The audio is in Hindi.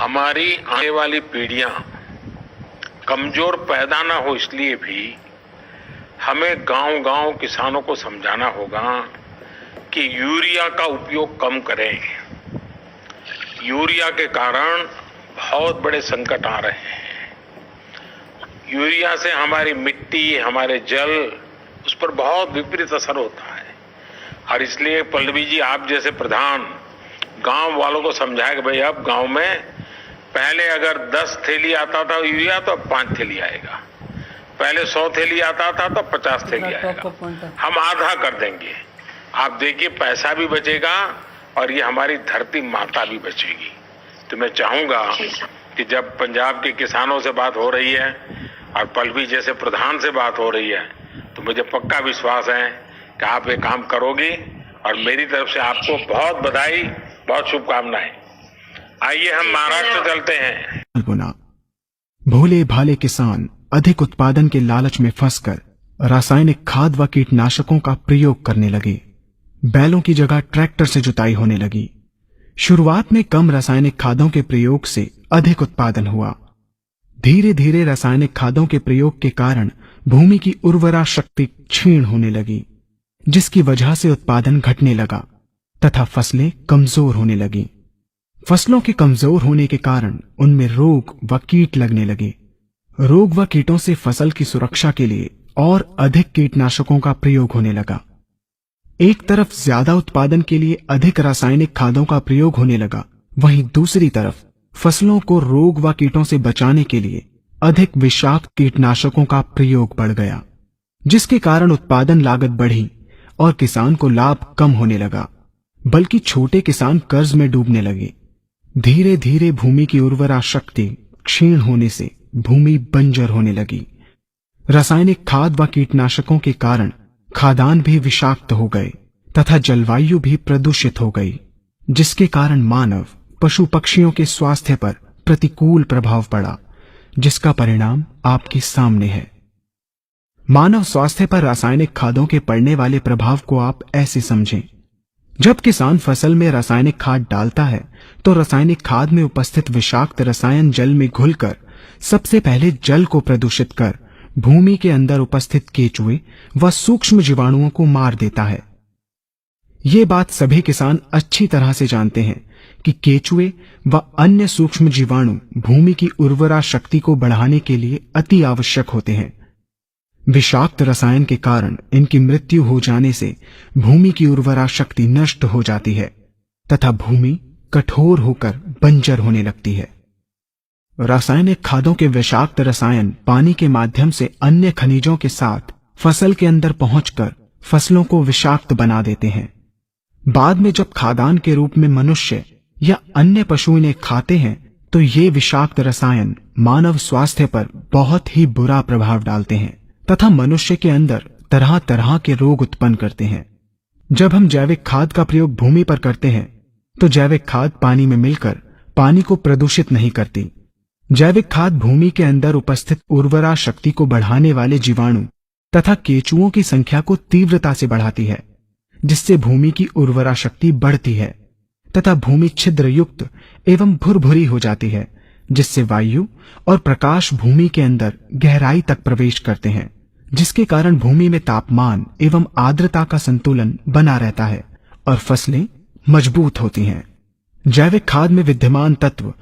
हमारी आने वाली पीढ़ियां कमजोर पैदा ना हो, इसलिए भी हमें गांव-गांव किसानों को समझाना होगा कि यूरिया का उपयोग कम करें। यूरिया के कारण बहुत बड़े संकट आ रहे हैं। यूरिया से हमारी मिट्टी, हमारे जल, उस पर बहुत विपरीत असर होता है। और इसलिए पल्लवी जी, आप जैसे प्रधान गांव वालों को समझाए कि भाई अब गांव में पहले अगर 10 थैली आता था यूरिया तो अब 5 थैली आएगा, पहले 100 थैली आता था तो 50 थैली आएगा, हम आधा कर देंगे। आप देखिए पैसा भी बचेगा और ये हमारी धरती माता भी बचेगी। तो मैं चाहूंगा कि जब पंजाब के किसानों से बात हो रही है और पल्लवी जैसे प्रधान से बात हो रही है, तो मुझे पक्का विश्वास है कि आप ये काम करोगी और मेरी तरफ से आपको बहुत बधाई, बहुत शुभकामनाएं। आइए हम महाराष्ट्र चलते हैं। भोले भाले किसान अधिक उत्पादन के लालच में फंसकर रासायनिक खाद व कीटनाशकों का प्रयोग करने लगे। बैलों की जगह ट्रैक्टर से जुताई होने लगी। शुरुआत में कम रासायनिक खादों के प्रयोग से अधिक उत्पादन हुआ। धीरे धीरे रासायनिक खादों के प्रयोग के कारण भूमि की उर्वरा शक्ति क्षीण होने लगी, जिसकी वजह से उत्पादन घटने लगा तथा फसलें कमजोर होने लगी। फसलों के कमजोर होने के कारण उनमें रोग व कीट लगने लगे। रोग व कीटों से फसल की सुरक्षा के लिए और अधिक कीटनाशकों का प्रयोग होने लगा। एक तरफ ज्यादा उत्पादन के लिए अधिक रासायनिक खादों का प्रयोग होने लगा, वहीं दूसरी तरफ फसलों को रोग व कीटों से बचाने के लिए अधिक विषाक्त कीटनाशकों का प्रयोग बढ़ गया, जिसके कारण उत्पादन लागत बढ़ी और किसान को लाभ कम होने लगा, बल्कि छोटे किसान कर्ज में डूबने लगे। धीरे धीरे भूमि की उर्वरा शक्ति क्षीण होने से भूमि बंजर होने लगी। रासायनिक खाद व कीटनाशकों के कारण खाद्यान्न भी विषाक्त हो गए तथा जलवायु भी प्रदूषित हो गई, जिसके कारण मानव, पशु पक्षियों के स्वास्थ्य पर प्रतिकूल प्रभाव पड़ा, जिसका परिणाम आपके सामने है। मानव स्वास्थ्य पर रासायनिक खादों के पड़ने वाले प्रभाव को आप ऐसे समझें। जब किसान फसल में रासायनिक खाद डालता है तो रासायनिक खाद में उपस्थित विषाक्त रसायन जल में घुलकर सबसे पहले जल को प्रदूषित कर भूमि के अंदर उपस्थित केचुए व सूक्ष्म जीवाणुओं को मार देता है। ये बात सभी किसान अच्छी तरह से जानते हैं कि केचुए व अन्य सूक्ष्म जीवाणु भूमि की उर्वरा शक्ति को बढ़ाने के लिए अति आवश्यक होते हैं। विषाक्त रसायन के कारण इनकी मृत्यु हो जाने से भूमि की उर्वरा शक्ति नष्ट हो जाती है तथा भूमि कठोर होकर बंजर होने लगती है। रासायनिक खादों के विषाक्त रसायन पानी के माध्यम से अन्य खनिजों के साथ फसल के अंदर पहुंचकर फसलों को विषाक्त बना देते हैं। बाद में जब खाद्यान्न के रूप में मनुष्य या अन्य पशु इन्हें खाते हैं तो ये विषाक्त रसायन मानव स्वास्थ्य पर बहुत ही बुरा प्रभाव डालते हैं तथा मनुष्य के अंदर तरह तरह के रोग उत्पन्न करते हैं। जब हम जैविक खाद का प्रयोग भूमि पर करते हैं तो जैविक खाद पानी में मिलकर पानी को प्रदूषित नहीं करती। जैविक खाद भूमि के अंदर उपस्थित उर्वरा शक्ति को बढ़ाने वाले जीवाणु तथा केचुओं की संख्या को तीव्रता से बढ़ाती है, जिससे भूमि की उर्वरा शक्ति बढ़ती है तथा भूमि छिद्र युक्त एवं भुरभुरी हो जाती है, जिससे वायु और प्रकाश भूमि के अंदर गहराई तक प्रवेश करते हैं, जिसके कारण भूमि में तापमान एवं आर्द्रता का संतुलन बना रहता है और फसलें मजबूत होती हैं। जैविक खाद में विद्यमान तत्व